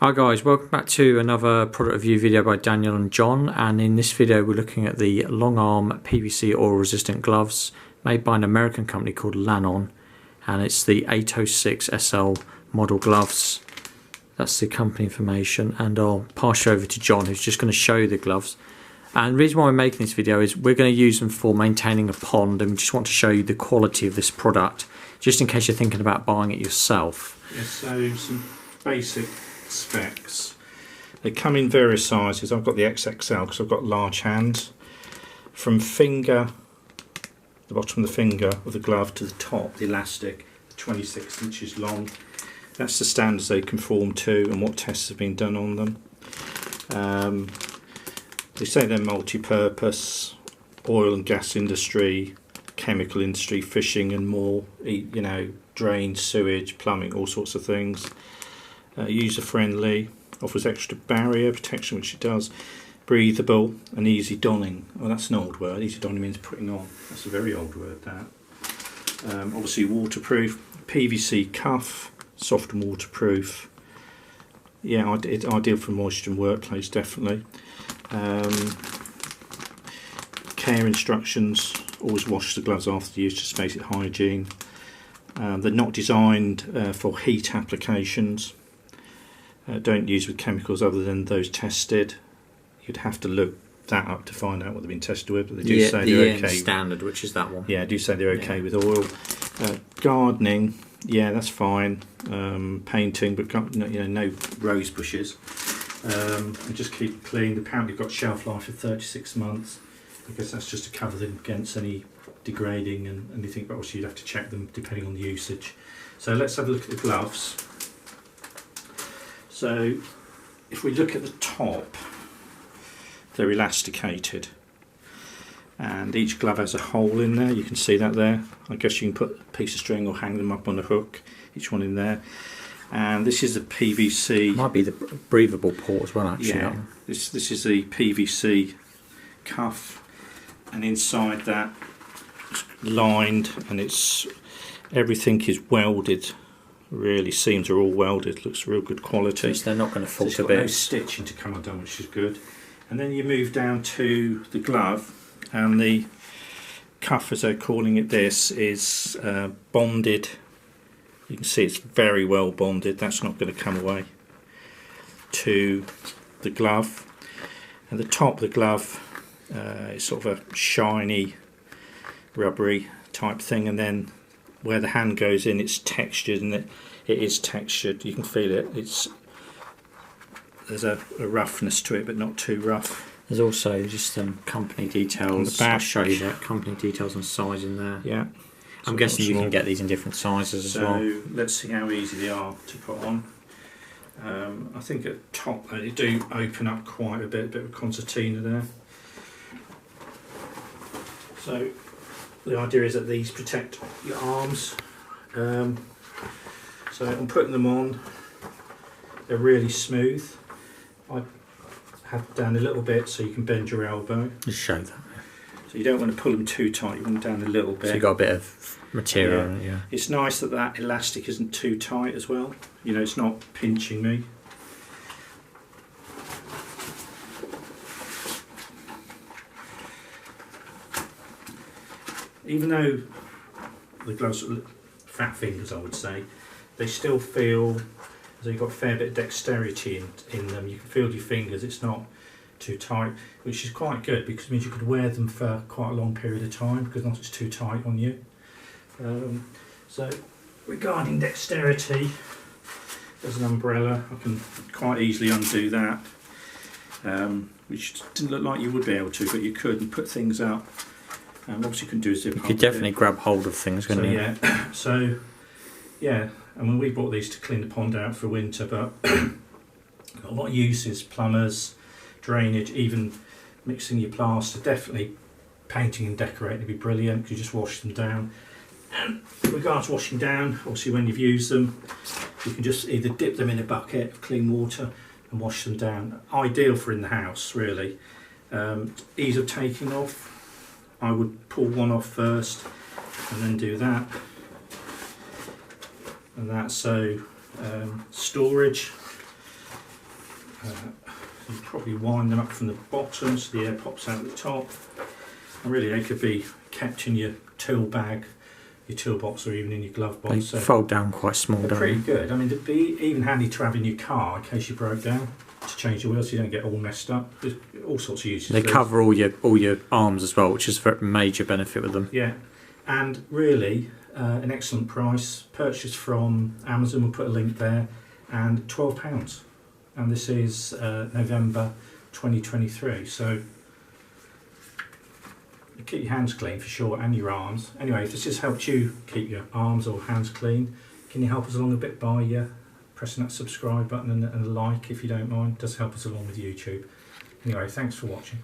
Hi guys, welcome back to another product review video by Daniel and John, and in this video we're looking at the long arm PVC oil resistant gloves made by an American company called LANON, and it's the 806 SL model gloves. That's the company information, and I'll pass you over to John who's just going to show you the gloves. And the reason why we're making this video is we're going to use them for maintaining a pond, and we just want to show you the quality of this product just in case you're thinking about buying it yourself. Yeah, so some basic specs. They come in various sizes. I've got the XXL because I've got large hands. From finger, the bottom of the finger of the glove to the top, the elastic, 26 inches long. That's the standards they conform to and what tests have been done on them. They say they're multi-purpose, oil and gas industry, chemical industry, fishing and more, you know, drain, sewage, plumbing, all sorts of things. User friendly, offers extra barrier protection, which it does, breathable and easy donning. Well, that's an old word. Easy donning means putting on. That's a very old word, that. Obviously waterproof, PVC cuff, soft and waterproof. Yeah, ideal for moisture and workplace, definitely. Care instructions: always wash the gloves after use, just basic hygiene. They're not designed for heat applications. Don't use with chemicals other than those tested. You'd have to look that up to find out what they've been tested with, but they do say they're okay. Standard, which is that one. Yeah, I do say they're okay with oil. Gardening, yeah, that's fine. Painting, but no rose bushes. And just keep it clean. Apparently, got shelf life of 36 months. I guess that's just to cover them against any degrading and anything, but also you'd have to check them depending on the usage. So let's have a look at the gloves. So if we look at the top, they're elasticated, and each glove has a hole in there. You can see that there. I guess you can put a piece of string or hang them up on a hook, each one in there. And this is the PVC. Might be the breathable port as well, actually. Yeah, this is the PVC cuff, and inside that it's lined, and everything is welded. Really, seams are all welded. Looks real good quality. So they're not going to fall to bits. No stitching to come undone, which is good. And then you move down to the glove, and the cuff, as they're calling it, this is bonded. You can see it's very well bonded. That's not going to come away to the glove. And the top of the glove is sort of a shiny, rubbery type thing, and then where the hand goes in, it's textured, and it is textured. You can feel it. There's a roughness to it, but not too rough. There's also just some company details. On the back, I'll show you that company details and size in there. Yeah. I'm guessing you can get these in different sizes as well. So let's see how easy they are to put on. I think at the top they do open up quite a bit of concertina there. So the idea is that these protect your arms. So I'm putting them on. They're really smooth. I have down a little bit so you can bend your elbow. Just show that. So you don't want to pull them too tight. You want them down a little bit. So you got a bit of material. Yeah. It's nice that elastic isn't too tight as well. You know, it's not pinching me. Even though the gloves are fat fingers, I would say, they still feel as though you've got a fair bit of dexterity in them. You can feel your fingers, it's not too tight, which is quite good because it means you could wear them for quite a long period of time because not it's too tight on you. So regarding dexterity, there's an umbrella. I can quite easily undo that, which didn't look like you would be able to, but you could, and put things up. Obviously you can do a zip. You could definitely grab hold of things, couldn't you? Yeah. So yeah, I mean, we bought these to clean the pond out for winter, but a lot of uses: plumbers, drainage, even mixing your plaster. Definitely painting and decorating would be brilliant because you just wash them down. And in regards to washing down, obviously when you've used them, you can just either dip them in a bucket of clean water and wash them down. Ideal for in the house, really. Ease of taking off. I would pull one off first and then do that and that. So storage, You probably wind them up from the bottom so the air pops out the top. And really they could be kept in your tool bag, your toolbox, or even in your glove box. They So fold down quite small, they're don't pretty they? good. I mean, they'd be even handy to have in your car in case you broke down, to change the wheels so you don't get all messed up. There's all sorts of uses. They cover all your arms as well, which is a major benefit with them. Yeah, and really an excellent price. Purchased from Amazon, we'll put a link there, and £12. And this is November 2023. So keep your hands clean for sure, and your arms. Anyway, if this has helped you keep your arms or hands clean, can you help us along a bit by pressing that subscribe button and a like if you don't mind? It does help us along with YouTube. Anyway, thanks for watching.